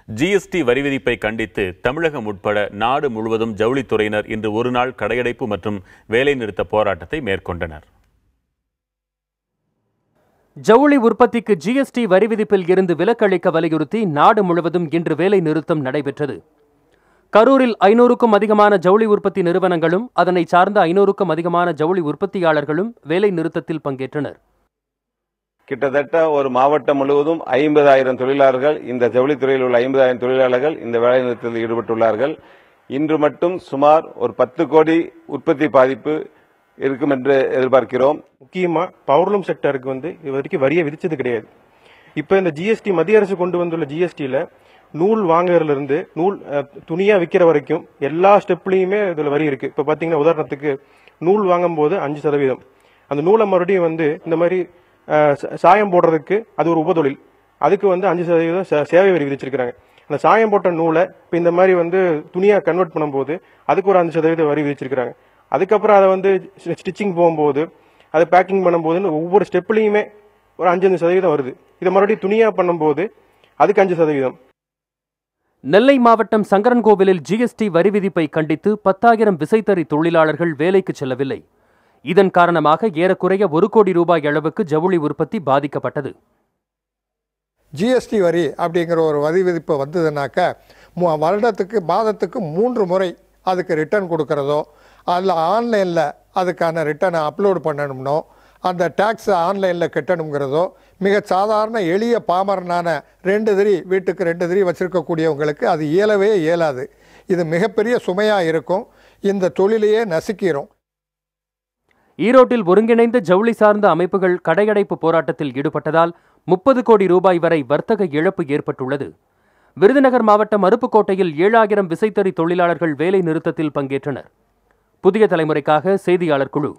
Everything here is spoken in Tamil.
ஜிஎஸ்டி வரி விதிப்பை கண்டித்து தமிழகம் உட்பட நாடு முழுவதும் ஜவுளித்துறையினர் இன்று ஒருநாள் கடையடைப்பு மற்றும் வேலைநிறுத்த போராட்டத்தை மேற்கொண்டனர். ஜவுளி உற்பத்திக்கு ஜிஎஸ்டி வரி விதிப்பில் இருந்து விலக்களிக்க வலியுறுத்தி நாடு முழுவதும் இன்று வேலை நிறுத்தம் நடைபெற்றது. கரூரில் 500க்கும் அதிகமான ஜவுளி உற்பத்தி நிறுவனங்களும் அதனை சார்ந்த 500க்கும் அதிகமான ஜவுளி உற்பத்தியாளர்களும் வேலை நிறுத்தத்தில் பங்கேற்றனர். கிட்டத்தட்ட ஒரு மாவட்டம் முழுவதும் 50,000 தொழிலாளர்கள், இந்த ஜவுளித்துறையில் உள்ள 50,000 தொழிலாளர்கள் இந்த வேலை நிறுத்தத்தில் ஈடுபட்டுள்ளார்கள். இன்று மட்டும் சுமார் ஒரு 10 கோடி உற்பத்தி பாதிப்பு இருக்கும் என்று எதிர்பார்க்கிறோம். முக்கியமா பவர்லூம் செக்டருக்கு இது வரைக்கும் வரியை விதிச்சது கிடையாது. இப்ப இந்த ஜிஎஸ்டி மத்திய அரசு கொண்டு வந்துள்ள ஜிஎஸ்டியில நூல் வாங்குறதுல இருந்து நூல் துணியா விற்கிற வரைக்கும் எல்லா ஸ்டெப்லயுமே இதுல வரி இருக்கு. இப்ப பாத்தீங்கன்னா உதாரணத்துக்கு நூல் வாங்கும் போது 5%, அந்த நூலை மறுபடியும் இந்த மாதிரி சாயம் போடுறதுக்கு அது ஒரு உபதொழில், அதுக்கு 5% சேவை வரி விதிச்சிருக்காங்க. அந்த சாயம் போட்ட நூலை இப்ப இந்த மாதிரி துணியா கன்வெர்ட் பண்ணும்போது அதுக்கு ஒரு 5% வரி விதிச்சிருக்காங்க. அதுக்கப்புறம் அதை ஸ்டிச்சிங் போகும்போது அதை பேக்கிங் பண்ணும்போது ஒவ்வொரு ஸ்டெப்லயுமே ஒரு 5% வருது. இதை மறுபடியும் துணியா பண்ணும்போது அதுக்கு 5%. நெல்லை மாவட்டம் சங்கரன்கோவிலில் ஜிஎஸ்டி வரி விதிப்பை கண்டித்து 10,000 விசைத்தறி தொழிலாளர்கள் வேலைக்கு செல்லவில்லை. இதன் காரணமாக ஏறக்குறைய 1 கோடி ரூபாய் அளவுக்கு ஜவுளி உற்பத்தி பாதிக்கப்பட்டது. ஜிஎஸ்டி வரி அப்படிங்கிற ஒரு வரி விதிப்பு வந்ததுனாக்க வருடத்துக்கு மாதத்துக்கு 3 முறை அதுக்கு ரிட்டர்ன் கொடுக்கறதோ, அதில் ஆன்லைனில் அதுக்கான ரிட்டர்னை அப்லோட் பண்ணணும்னோ, அந்த டேக்ஸை ஆன்லைனில் கட்டணுங்கிறதோ மிக சாதாரண எளிய பாமரனான 2 திரி வீட்டுக்கு 2 திரி வச்சுருக்கக்கூடியவங்களுக்கு அது இயலவே இயலாது. இது மிகப்பெரிய சுமையாக இருக்கும். இந்த தொழிலையே நசுக்கிறோம். ஈரோட்டில் ஒருங்கிணைந்த ஜவுளி சார்ந்த அமைப்புகள் கடையடைப்பு போராட்டத்தில் ஈடுபட்டதால் 30 கோடி ரூபாய் வரை வர்த்தக இழப்பு ஏற்பட்டுள்ளது. விருதுநகர் மாவட்டம் அருப்புக்கோட்டையில் 7,000 விசைத்தறி தொழிலாளர்கள் வேலை நிறுத்தத்தில் பங்கேற்றனர். புதிய தலைமுறைக்காக செய்தியாளர் குழு.